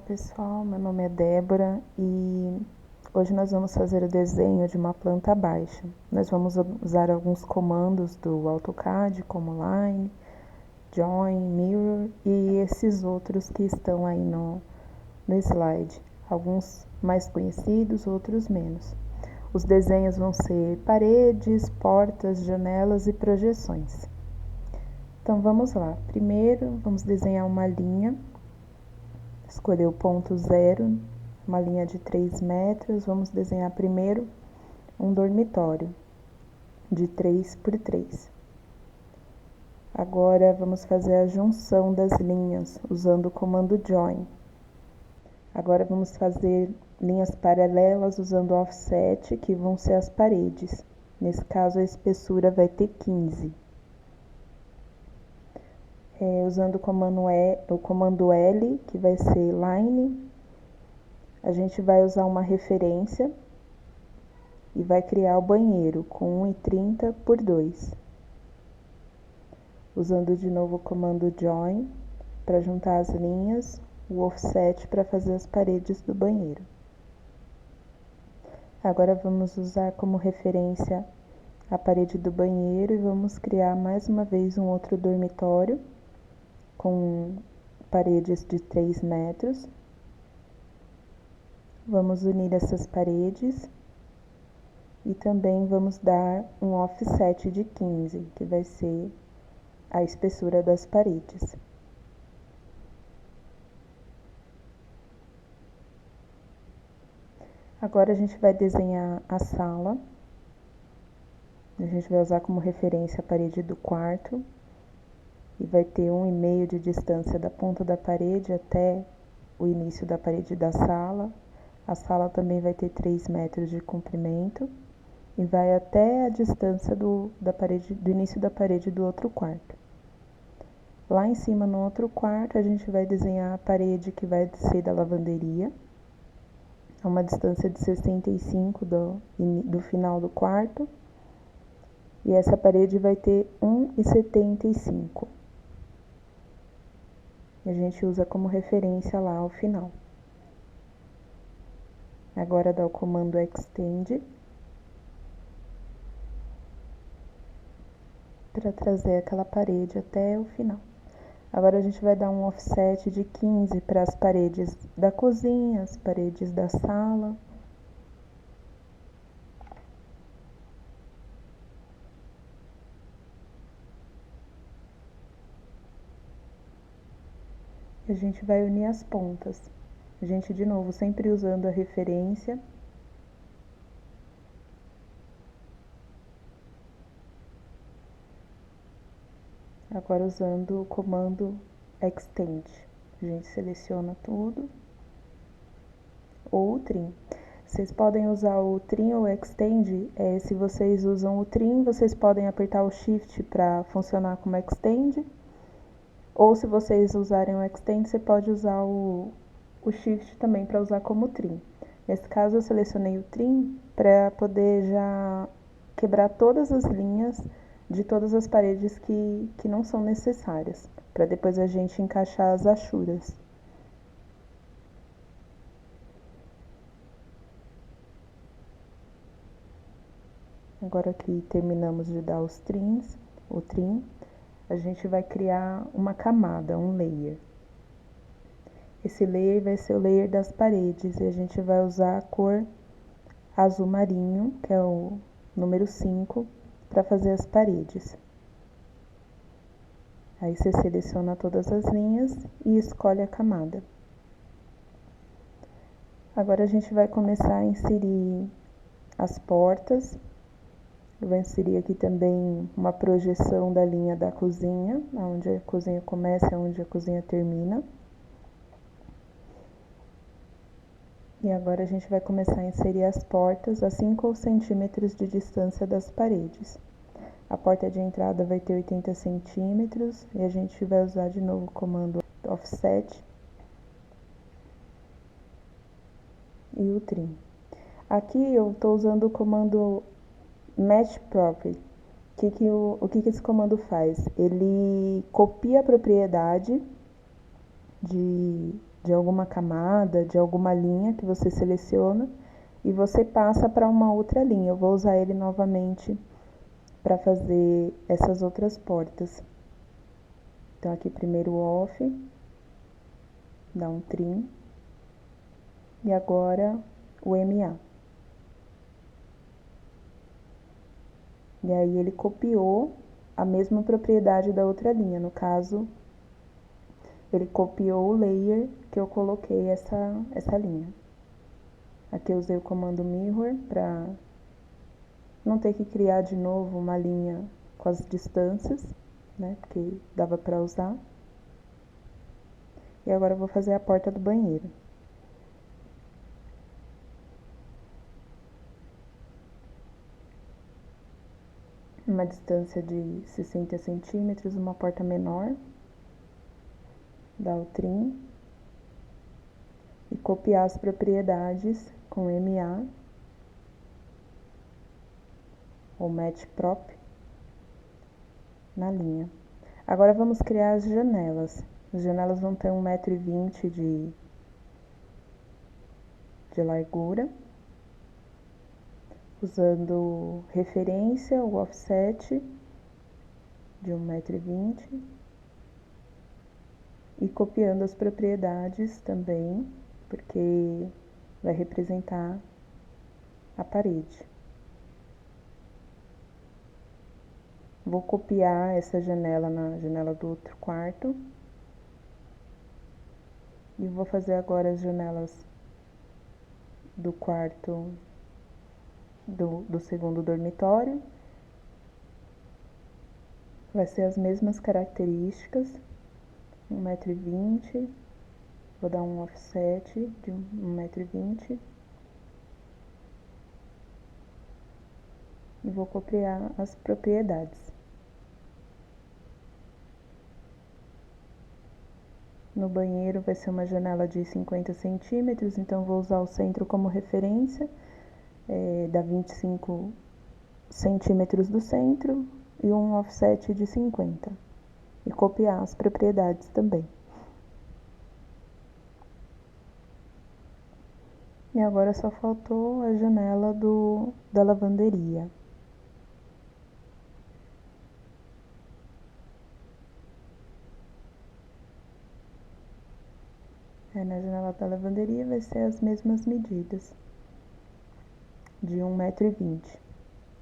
pessoal, meu nome é Débora e hoje nós vamos fazer o desenho de uma planta baixa. Nós vamos usar alguns comandos do AutoCAD, como Line, Join, Mirror e esses outros que estão aí no slide. Alguns mais conhecidos, outros menos. Os desenhos vão ser paredes, portas, janelas e projeções. Então vamos lá. Primeiro vamos desenhar uma linha. Escolher o ponto 0, uma linha de 3 metros. Vamos desenhar primeiro um dormitório de 3 por 3. Agora vamos fazer a junção das linhas usando o comando Join. Agora vamos fazer linhas paralelas usando o Offset, que vão ser as paredes. Nesse caso a espessura vai ter 15. Usando o comando L, que vai ser Line, a gente vai usar uma referência e vai criar o banheiro com 1,30 por 2. Usando de novo o comando Join para juntar as linhas, o Offset para fazer as paredes do banheiro. Agora vamos usar como referência a parede do banheiro e vamos criar mais uma vez um outro dormitório com paredes de 3 metros. Vamos unir essas paredes e também vamos dar um offset de 15, que vai ser a espessura das paredes. Agora a gente vai desenhar a sala. A gente vai usar como referência a parede do quarto e vai ter 1,5 de distância da ponta da parede até o início da parede da sala. A sala também vai ter 3 metros de comprimento e vai até a distância do início da parede do outro quarto. Lá em cima, no outro quarto, a gente vai desenhar a parede que vai ser da lavanderia, a uma distância de 65 do final do quarto, e essa parede vai ter 1,75. A gente usa como referência lá ao final. Agora dá o comando Extend para trazer aquela parede até o final. Agora a gente vai dar um offset de 15 para as paredes da cozinha, as paredes da sala. E a gente vai unir as pontas. A gente, de novo, sempre usando a referência. Agora usando o comando Extend. A gente seleciona tudo. Ou o Trim. Vocês podem usar o Trim ou Extend. Se vocês usam o Trim, vocês podem apertar o Shift para funcionar como Extend. Ou se vocês usarem o Extend, você pode usar o Shift também para usar como Trim. Nesse caso, eu selecionei o Trim para poder já quebrar todas as linhas de todas as paredes que não são necessárias, para depois a gente encaixar as achuras. Agora que terminamos de dar os trims, o trim, a gente vai criar uma camada, um layer. Esse layer vai ser o layer das paredes e a gente vai usar a cor azul marinho, que é o número 5, para fazer as paredes. Aí você seleciona todas as linhas e escolhe a camada. Agora a gente vai começar a inserir as portas. Eu vou inserir aqui também uma projeção da linha da cozinha, onde a cozinha começa e onde a cozinha termina. E agora a gente vai começar a inserir as portas a 5 centímetros de distância das paredes. A porta de entrada vai ter 80 centímetros e a gente vai usar de novo o comando Offset e o Trim. Aqui eu estou usando o comando Match Property. O que esse comando faz? Ele copia a propriedade de alguma camada, de alguma linha que você seleciona e você passa para uma outra linha. Eu vou usar ele novamente para fazer essas outras portas. Então aqui primeiro off, dá um trim e agora o MA. E aí ele copiou a mesma propriedade da outra linha, no caso, ele copiou o layer que eu coloquei essa linha. Aqui eu usei o comando mirror para não ter que criar de novo uma linha com as distâncias, né, porque dava para usar. E agora eu vou fazer a porta do banheiro. Uma distância de 60 centímetros, uma porta menor, dá o trim e copiar as propriedades com MA ou Match Prop na linha. Agora vamos criar as janelas. As janelas vão ter 1,20 m de largura, usando referência, o offset de 1,20 m e copiando as propriedades também, porque vai representar a parede. Vou copiar essa janela na janela do outro quarto. E vou fazer agora as janelas do quarto do segundo dormitório. Vai ser as mesmas características, 1,20 m, vou dar um offset de 1,20 m e vou copiar as propriedades. No banheiro vai ser uma janela de 50 centímetros, então vou usar o centro como referência, dá 25 centímetros do centro e um offset de 50. E copiar as propriedades também. E agora só faltou a janela da lavanderia. Na janela da lavanderia vai ser as mesmas medidas, de 1,20 m.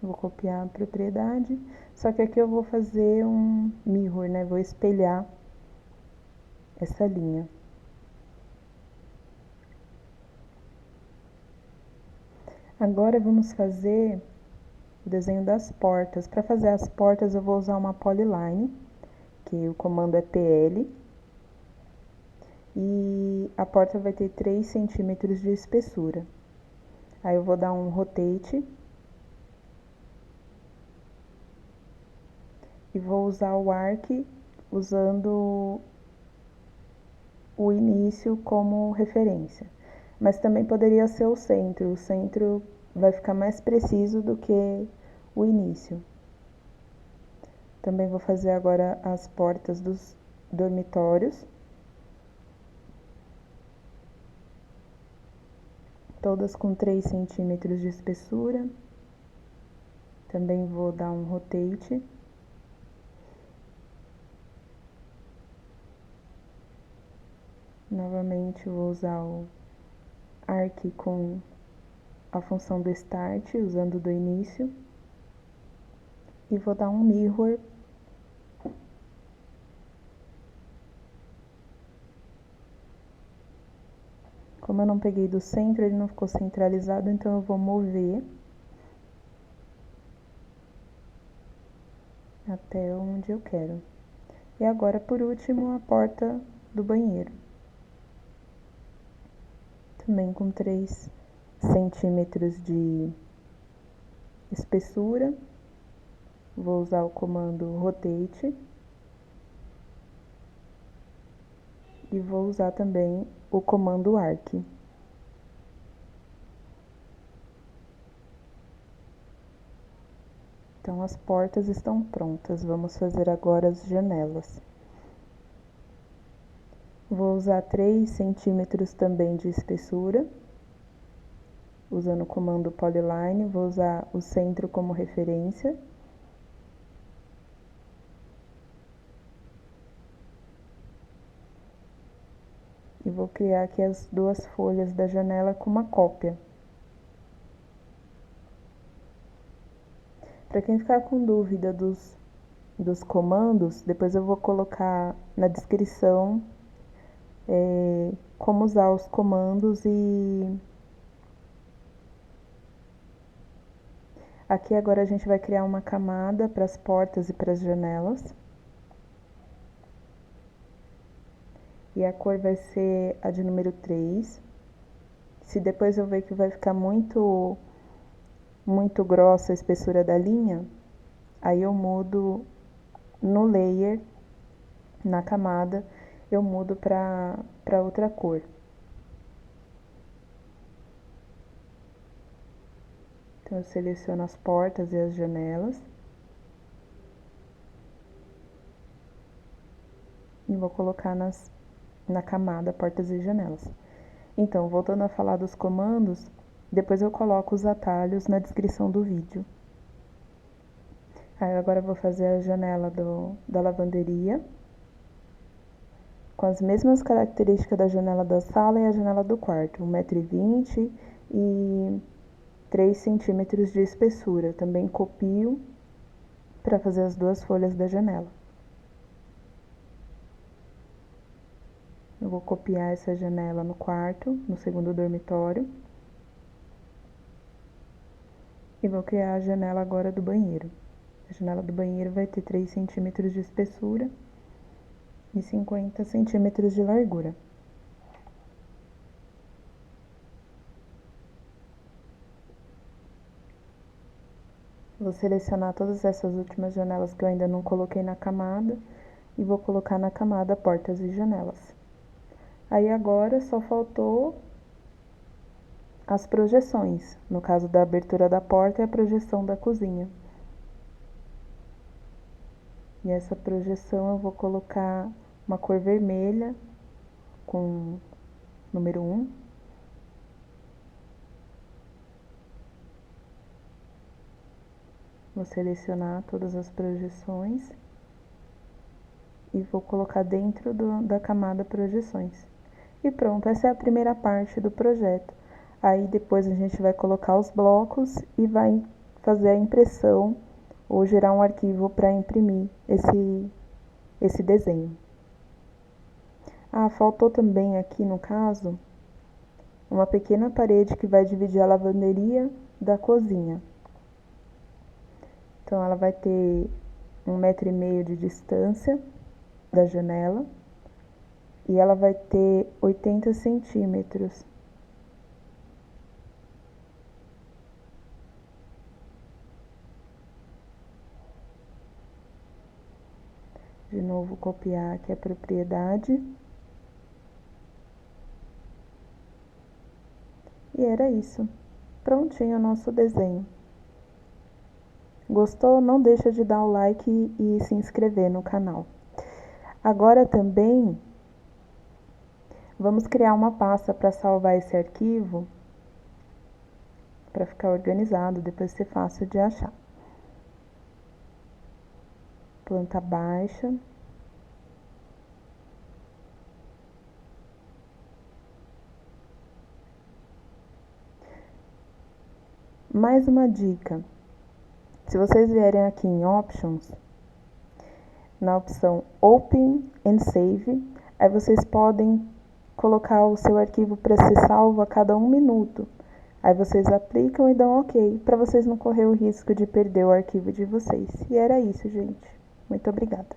Vou copiar a propriedade, só que aqui eu vou fazer um mirror, né? Vou espelhar essa linha. Agora vamos fazer o desenho das portas. Para fazer as portas eu vou usar uma polyline, que o comando é PL. E a porta vai ter 3 centímetros de espessura. Aí eu vou dar um rotate e vou usar o arc usando o início como referência. Mas também poderia ser o centro vai ficar mais preciso do que o início. Também vou fazer agora as portas dos dormitórios. Todas com 3 centímetros de espessura. Também vou dar um rotate. Novamente vou usar o arc com a função do start, usando do início. E vou dar um mirror. Como eu não peguei do centro, ele não ficou centralizado, então eu vou mover até onde eu quero. E agora, por último, a porta do banheiro. Também com 3 centímetros de espessura. Vou usar o comando rotate. E vou usar também o comando arc. Então as portas estão prontas. Vamos fazer agora as janelas. Vou usar 3 centímetros também de espessura, usando o comando Polyline. Vou usar o centro como referência. E vou criar aqui as 2 folhas da janela com uma cópia. Para quem ficar com dúvida dos comandos, depois eu vou colocar na descrição como usar os comandos. E aqui agora a gente vai criar uma camada para as portas e para as janelas. E a cor vai ser a de número 3. Se depois eu ver que vai ficar muito grossa a espessura da linha, aí eu mudo no layer, na camada, eu mudo para outra cor. Então eu seleciono as portas e as janelas. E vou colocar na camada portas e janelas. Então, voltando a falar dos comandos, depois eu coloco os atalhos na descrição do vídeo. Aí agora eu vou fazer a janela da lavanderia, com as mesmas características da janela da sala e a janela do quarto, 1,20 m e 3 centímetros de espessura. Também copio para fazer as 2 folhas da janela. Eu vou copiar essa janela no quarto, no segundo dormitório. E vou criar a janela agora do banheiro. A janela do banheiro vai ter 3 centímetros de espessura e 50 centímetros de largura. Vou selecionar todas essas últimas janelas que eu ainda não coloquei na camada e vou colocar na camada portas e janelas. Aí agora só faltou as projeções, no caso da abertura da porta e a projeção da cozinha. E essa projeção eu vou colocar uma cor vermelha com número 1. Vou selecionar todas as projeções e vou colocar dentro da camada projeções. E pronto, essa é a primeira parte do projeto. Aí depois a gente vai colocar os blocos e vai fazer a impressão ou gerar um arquivo para imprimir esse desenho. Ah, faltou também aqui no caso uma pequena parede que vai dividir a lavanderia da cozinha. Então ela vai ter 1,5 m de distância da janela e ela vai ter 80 centímetros. De novo, copiar aqui a propriedade. E era isso. Prontinho o nosso desenho. Gostou? Não deixa de dar o like e se inscrever no canal. Agora também vamos criar uma pasta para salvar esse arquivo, para ficar organizado, depois ser fácil de achar. Planta baixa. Mais uma dica. Se vocês vierem aqui em Options, na opção Open and Save, aí vocês podem colocar o seu arquivo para ser salvo a cada 1 minuto. Aí vocês aplicam e dão OK, para vocês não correr o risco de perder o arquivo de vocês. E era isso, gente. Muito obrigada.